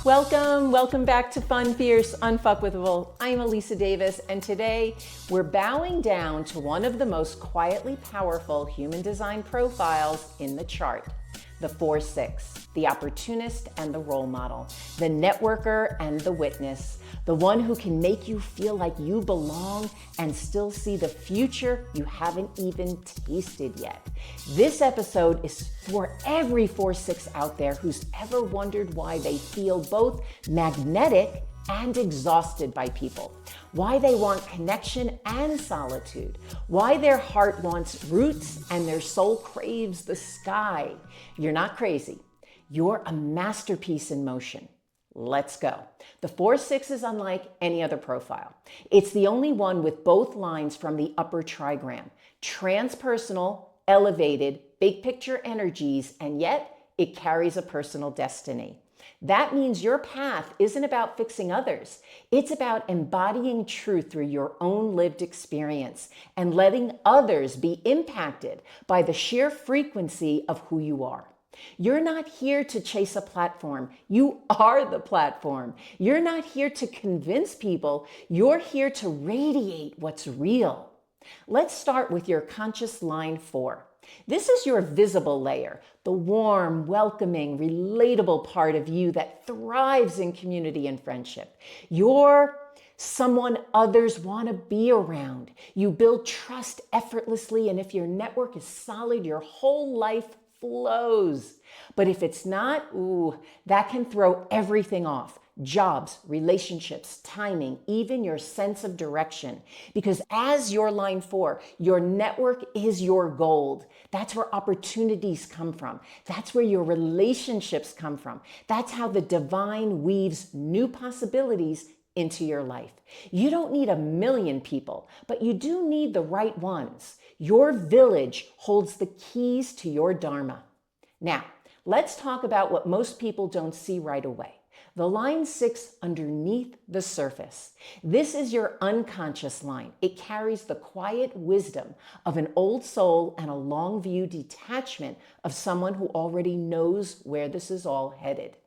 Welcome back to Fun, Fierce, Unfuckwithable. I'm Alisa Davis, and today we're bowing down to one of the most quietly powerful human design profiles in the chart, the 4-6, the opportunist and the role model, the networker and the witness, the one who can make you feel like you belong and still see the future you haven't even tasted yet. This episode is for every 4-6 out there who's ever wondered why they feel both magnetic and exhausted by people, why they want connection and solitude, why their heart wants roots and their soul craves the sky. You're not crazy. You're a masterpiece in motion. Let's go. The 4-6 is unlike any other profile. It's the only one with both lines from the upper trigram, transpersonal, elevated, big picture energies, and yet it carries a personal destiny. That means your path isn't about fixing others. It's about embodying truth through your own lived experience and letting others be impacted by the sheer frequency of who you are. You're not here to chase a platform. You are the platform. You're not here to convince people. You're here to radiate what's real. Let's start with your conscious line 4. This is your visible layer, the warm, welcoming, relatable part of you that thrives in community and friendship. You're someone others want to be around. You build trust effortlessly, and if your network is solid, your whole life flows. But if it's not, that can throw everything off. Jobs, relationships, timing, even your sense of direction. Because as your line 4, your network is your gold. That's where opportunities come from. That's where your relationships come from. That's how the divine weaves new possibilities into your life. You don't need 1 million people, but you do need the right ones. Your village holds the keys to your dharma. Now, let's talk about what most people don't see right away. The line 6 underneath the surface. This is your unconscious line. It carries the quiet wisdom of an old soul and a long view detachment of someone who already knows where this is all headed.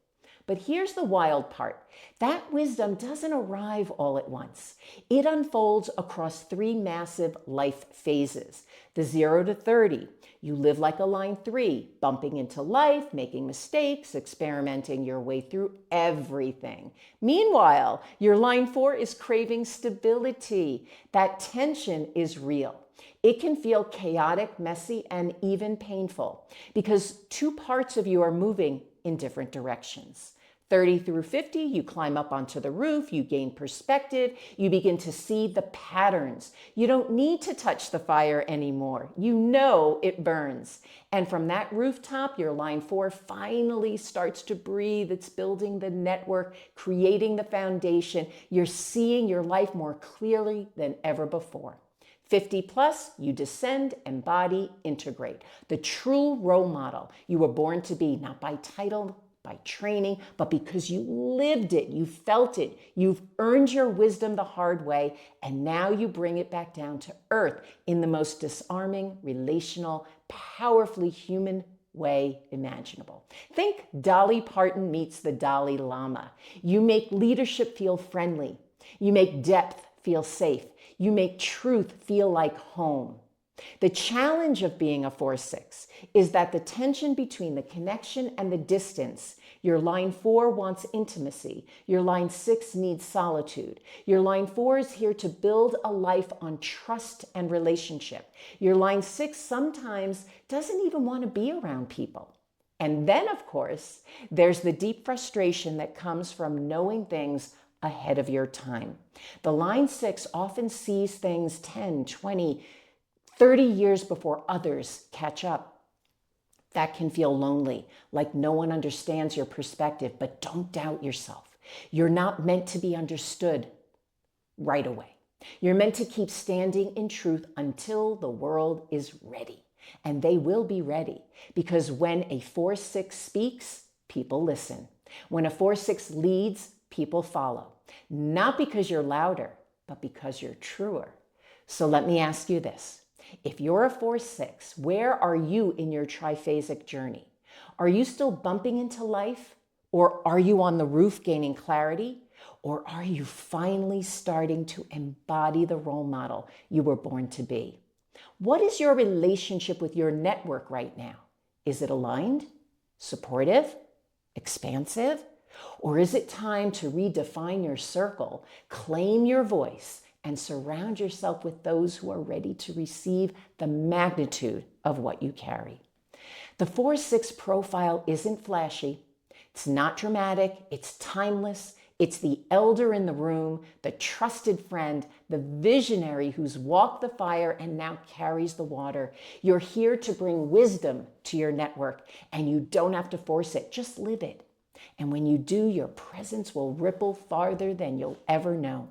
But here's the wild part. That wisdom doesn't arrive all at once. It unfolds across 3 massive life phases. The 0 to 30. You live like a line 3, bumping into life, making mistakes, experimenting your way through everything. Meanwhile, your line 4 is craving stability. That tension is real. It can feel chaotic, messy, and even painful because 2 parts of you are moving in different directions. 30 through 50, you climb up onto the roof, you gain perspective, you begin to see the patterns. You don't need to touch the fire anymore. You know it burns. And from that rooftop, your line 4 finally starts to breathe. It's building the network, creating the foundation. You're seeing your life more clearly than ever before. 50 plus, you descend, embody, integrate. The true role model you were born to be, not by title, by training, but because you lived it, you felt it, you've earned your wisdom the hard way, and now you bring it back down to earth in the most disarming, relational, powerfully human way imaginable. Think Dolly Parton meets the Dalai Lama. You make leadership feel friendly. You make depth feel safe. You make truth feel like home. The challenge of being a 4-6 is that the tension between the connection and the distance. Your line 4 wants intimacy. Your line 6 needs solitude. Your line 4 is here to build a life on trust and relationship. Your line 6 sometimes doesn't even want to be around people. And then, of course, there's the deep frustration that comes from knowing things ahead of your time. The line 6 often sees things 10, 20, 30 years before others catch up. That can feel lonely, like no one understands your perspective, but don't doubt yourself. You're not meant to be understood right away. You're meant to keep standing in truth until the world is ready. And they will be ready, because when a 4-6 speaks, people listen. When a 4-6 leads, people follow. Not because you're louder, but because you're truer. So let me ask you this. If you're a 4-6, where are you in your triphasic journey? Are you still bumping into life? Or are you on the roof gaining clarity? Or are you finally starting to embody the role model you were born to be? What is your relationship with your network right now? Is it aligned, supportive, expansive? Or is it time to redefine your circle, claim your voice, and surround yourself with those who are ready to receive the magnitude of what you carry? The 4-6 profile isn't flashy. It's not dramatic. It's timeless. It's the elder in the room, the trusted friend, the visionary who's walked the fire and now carries the water. You're here to bring wisdom to your network, and you don't have to force it. Just live it. And when you do, your presence will ripple farther than you'll ever know.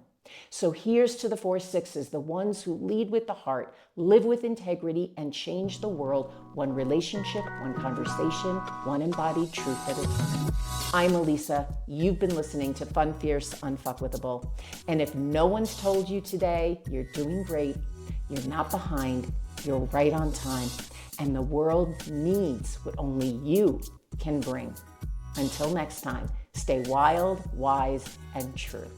So here's to the 4-6s, the ones who lead with the heart, live with integrity, and change the world one relationship, one conversation, one embodied truth at a time. I'm Alisa. You've been listening to Fun, Fierce, Unfuckwithable. And if no one's told you today, you're doing great, you're not behind, you're right on time, and the world needs what only you can bring. Until next time, stay wild, wise, and true.